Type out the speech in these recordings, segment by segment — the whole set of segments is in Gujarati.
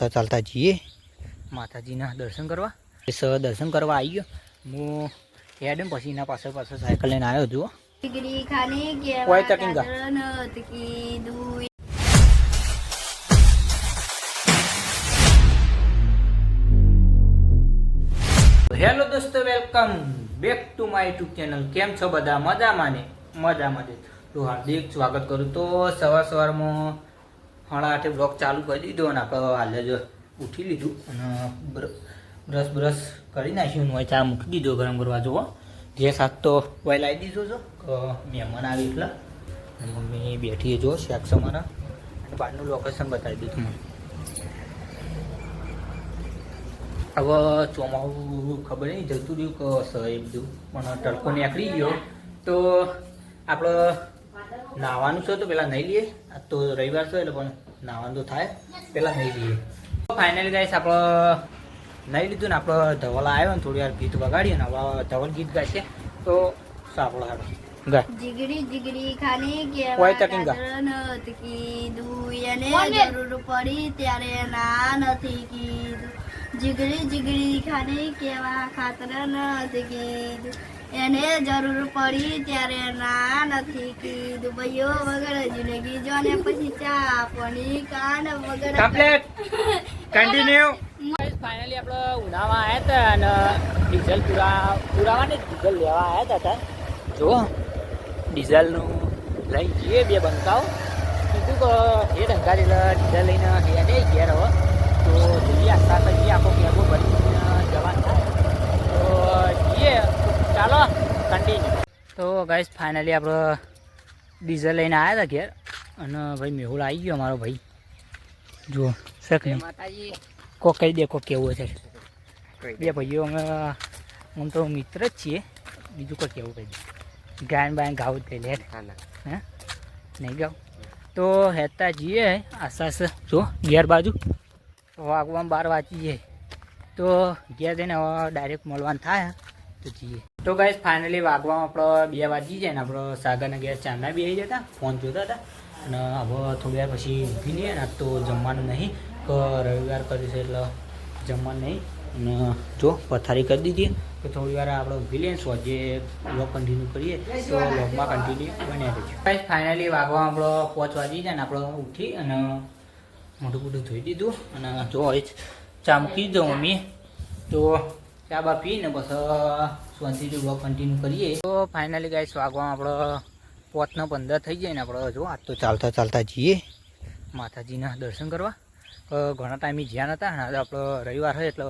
ચાલતા ચાલતા જઈએ માતાજીના દર્શન કરવા. દર્શન કરવા આવી ગયો હું હેડ પછી એના પાછળ પાછળ સાયકલ લઈને આવ્યો જુઓ. હેલો દોસ્તો, welcome back to my YouTube channel. કેમ છો બધા? મજામાં ને? મજામાં જ. તો હાર્દિક સ્વાગત કરું. તો સવારમાં 8:30 બ્લોગ ચાલુ કરી દીધો અને આપણે હાલ જ ઉઠી લીધું અને બ્રશ કરી નાખ્યું. હોય ચા મૂકી દીધો ગરમ કરવા. જુઓ ગેસ હાથ તો વય લાવી દીધો છો મહેમાન આવી એટલા. મમ્મી બેઠી જો શેક્સ અમારા અને બહારનું લોકેશન બતાવી દીધું મને. હવે ચોમાસું ખબર નહીં જતું રહ્યું કે એ બધું પણ તડકો નીકળી ગયો તો આપણે નાહવાનું છે તો પહેલાં નહીં લઈએ. આ તો રવિવાર છે એટલે પણ નાહવાનું તો થાય, પહેલાં નહીં લઈએ. ફાઇનલી ગાઈસ આપણે નહીં લીધું ને આપણે ધવલ આવ્યો ને થોડી વાર ગીત વગાડીએ ને હવે ધવલ ગીત ગાય છે તો સાંભળો હાડો ગા. જીગડી જીગડી ખાને કે જરૂર પડી ત્યારે ના નથી કીધું. જીગડી જીગડી ખાને કેવા ખાતર નથી કીધું. એને જરૂર પડી ત્યારે ના નથી કીધું. ભાઈઓ વગર જિંદગી જોને પછી ચા પાણી કાન વગર કમ્પ્લીટ કન્ટિન્યુ. ફાઇનલી આપણે ઉનામાં આવ્યા હતા અને ડીઝલ પુરાવાની ડીઝલ લેવા આવ્યા હતા. જો ડીઝલનું લઈ જઈએ બે બંકાઓ. કીધું કે એ ડંકારી ડીઝલ લઈને હેડે ઘેર હવે તો જઈએ આખા જઈએ આખો કેબો ભરીને જવાનું થાય તો જઈએ. ચાલો કન્ટિન્યુ. તો ગાઈસ ફાઇનલી આપણે ડીઝલ લઈને આવ્યા હતા ઘેર અને ભાઈ મેહુલ આવી ગયો અમારો ભાઈ. જુઓ શેખ માતાજી કોક કહી દે કોક કેવું છે. બે ભાઈઓ અમે હું તો મિત્ર જ છીએ, બીજું કોઈ કેવું કહી દે. ગાયન બાયન ગાવું જ કહી લે. હે નહીં ગાવ તો હેતા જઈએ આસાસ જો ઘેર બાજુ વાગવામાં 12 વાગી જાય તો ઘેર જઈને હવે ડાયરેક્ટ મળવાનું થાય તો જઈએ. તો ગાઈસ ફાઇનલી વાગવામાં આપણો 2 વાગી જાય ને આપણે સાગરના ઘેર ચાંદા બી આવી જતા ફોન જોતા હતા અને હવે થોડી વાર પછી ઊભી લઈએ ને તો જમવાનું નહીં કે રવિવાર કર્યું છે એટલે જમવાનું નહીં. અને જો પથારી કરી દીધી તો થોડી વાર આપણે ઊભી લઈએ સોજે વ્લોગ કન્ટિન્યુ કરીએ તો વ્લોગમાં કન્ટિન્યુ બન્યા રહીશું. ગાઈસ ફાઇનલી વાગવામાં આપણો 5 વાગી જાય ને આપણે ઉઠી અને મોઢું મોઢું ધોઈ દીધું અને જો ચા મૂકી દીધો મમ્મીએ તો ચા બા પીને બસ શાંતિથી વ્લોગ કન્ટિન્યુ કરીએ. તો ફાઇનલી ગાઈસ વાગવામાં આપણો 5:15 થઈ જાય ને આપણે જો આજ તો ચાલતા ચાલતા જઈએ માતાજીના દર્શન કરવા. ઘણા ટાઈમે જ્યાં નહોતા અને આજે આપણો રવિવાર હોય એટલે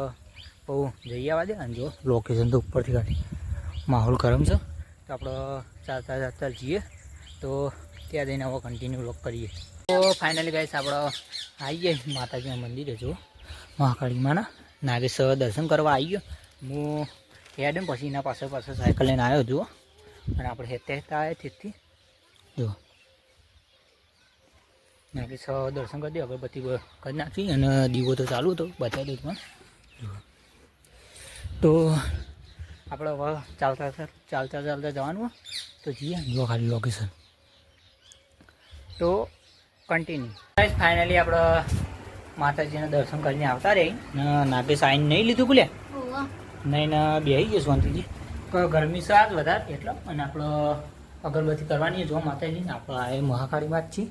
બહુ જઈ આવવા દે. અને જો લોકેશન તો ઉપરથી કાઢી માહોલ ગરમ છે તો આપણે ચાલતા ચાલતા જઈએ તો ત્યાં જઈને હવે કન્ટિન્યુ વ્લોગ કરીએ. તો ફાઇનલી ગાઈસ આપણે આવી ગયા માતાજીના મંદિરે. જો મહાકાળીમાના નાગેશ્વર દર્શન કરવા આવી ગયો હું હેડ પછી એના પાછળ પાછળ સાયકલ લઈને આવ્યો જુઓ અને આપણે હેતા હેતા આવ્યા તેથી જો નાગેશ્વર દર્શન કરી દે. અગરબત્તી કરી નાખી અને દીવો તો ચાલુ હતો બતાવી દઉં પણ જુઓ. તો આપણે હવે ચાલતા જવાનું તો જઈએ જો ખાલી લોકેશન તો કન્ટિન્યુ. ફાઇનલી આપણે માતાજીના દર્શન કરીને આવતા રહી ને નાગેશ આવીને નહીં લીધું બોલે નહીં ને બેસી ગયો શાંતિજી. ગરમી છે આજ વધારે એટલો અને આપણે અગરબત્તી કરવાની જો માતાજીને આપણે આ મહાકાળીમાં જ છીએ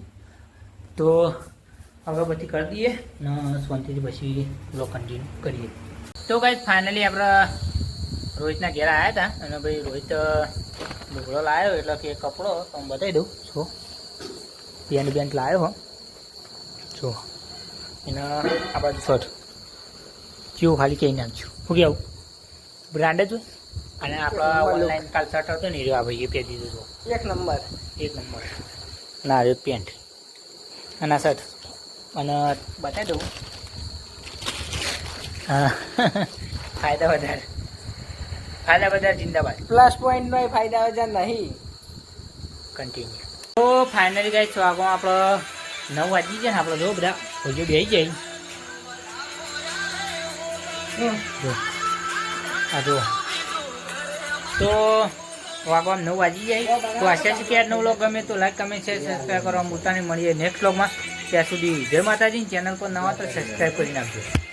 તો અગરબત્તી કરી દઈએ ને શાંતિથી પછી બ્લોગ કન્ટિન્યુ કરીએ. તો ગાઈસ ફાઇનલી આપણે રોહિતના ઘેર આવ્યા હતા અને ભાઈ રોહિત લુગડો લાવ્યો એટલે કે કપડો તો હું બતાવી દઉં છો પેન્ટ લાવ્યો હો જો એને આ બાજુ શર્ટ કેવું ખાલી કહી નાખ્યું શું કેવું બ્રાન્ડ જ હોય. અને આપણા ઓનલાઈન કાલ શર્ટ હતો ને આ ભાઈએ પહેરી દીધો એક નંબર ના રહ્યો પેન્ટ અને આ શર્ટ અને બતાવી દઉં હા ફાયદા વધારે જિંદાબાદ. પ્લસ પોઈન્ટનો ફાયદા વધારે નહીં કન્ટિન્યુ. તો ફાઇનલી ગાઈસ વાગવામાં આપણો 9 વાગી જાય ને આપણે જો બધા ભોજો બેસી જાય જો આ જો તો વાગવામાં 9 વાગી જાય તો આશા છે કે આજનો વ્લોગ ગમે તો લાઈક કમેન્ટ શેર સબસ્ક્રાઈબ કરવા ભૂલતા નહીં. મળીએ નેક્સ્ટ વ્લોગમાં. ત્યાં સુધી જય માતાજી. ચેનલ પર નવા તો સબસ્ક્રાઈબ કરી નાખજો.